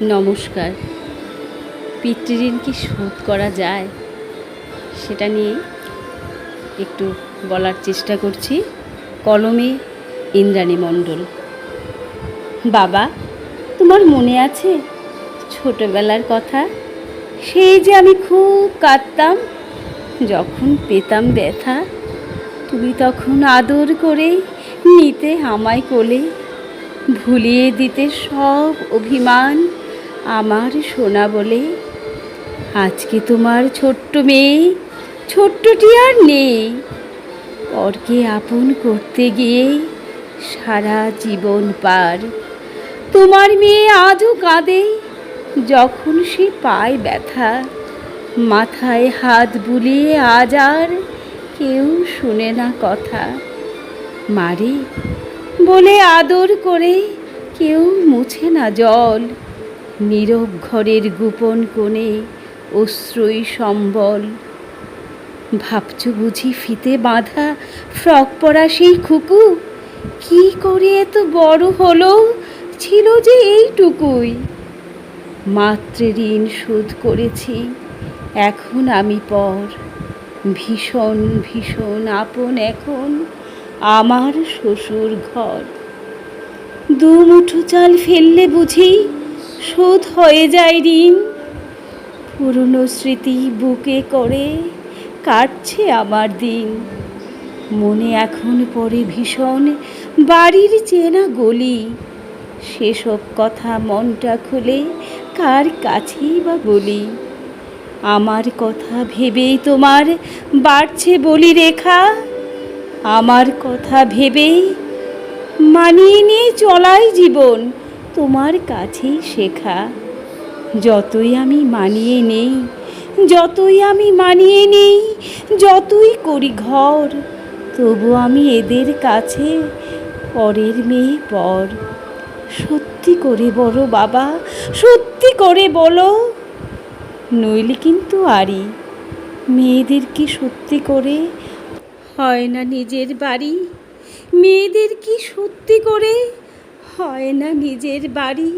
নমস্কার। পিতৃঋণ কি শোধ করা যায়, সেটা নিয়ে একটু বলার চেষ্টা করছি। কলমে ইন্দ্রাণী মণ্ডল। বাবা, তোমার মনে আছে ছোটবেলার কথা? সেই যে আমি খুব কাঁদতাম যখন পেতাম ব্যথা। তুমি তখন আদর করে নিতে আমায় কোলে, ভুলিয়ে দিতে সব অভিমান আমার সোনা বলে। আজকে তোমার ছোট্ট মেয়ে, ছোট্টটি আর নেই। পরকে আপন করতে গিয়ে সারা জীবন পার। তোমার মেয়ে আজও কাঁদে যখন সে পায় ব্যথা। মাথায় হাত বুলিয়ে আজ আর কেউ শুনে না কথা। মারে বলে আদর করে কেউ মুছে না জল। নীরব ঘরের গোপন কোণে অশ্রুই সম্বল। ভাবছ বুঝি ফিতে বাঁধা ফ্রক পরা সেই খুকু কি করে এত বড় হলো, ছিল যে এইটুকুই। মাতৃঋণ শোধ করেছি, এখন আমি পর। ভীষণ ভীষণ আপন এখন আমার শ্বশুর ঘর। দু মুঠো চাল ফেললে বুঝি শোধ হয়ে যায় ঋণ। পুরনো স্মৃতি বুকে করে কাটছে আমার দিন। মনে এখন পড়ে ভীষণ বাড়ির চেনা গলি। সেসব কথা মনটা খুলে কার কাছেই বা বলি। আমার কথা ভেবেই তোমার বাড়ছে বলি রেখা। আমার কথা ভেবেই মানিয়ে নিয়ে চলাই জীবন তোমার কাছেই শেখা। যতই আমি মানিয়ে নেই, যতই আমি মানিয়ে নেই, যতই করি ঘর, তবু আমি এদের কাছে পরের মেয়ে পর। সত্যি করে বলো বাবা, সত্যি করে বলো, নইলে কিন্তু আরি। মেয়েদের কি সত্যি করে হয় না নিজের বাড়ি? মেয়েদের কি সত্যি করে হয় না নিজের বাড়ি?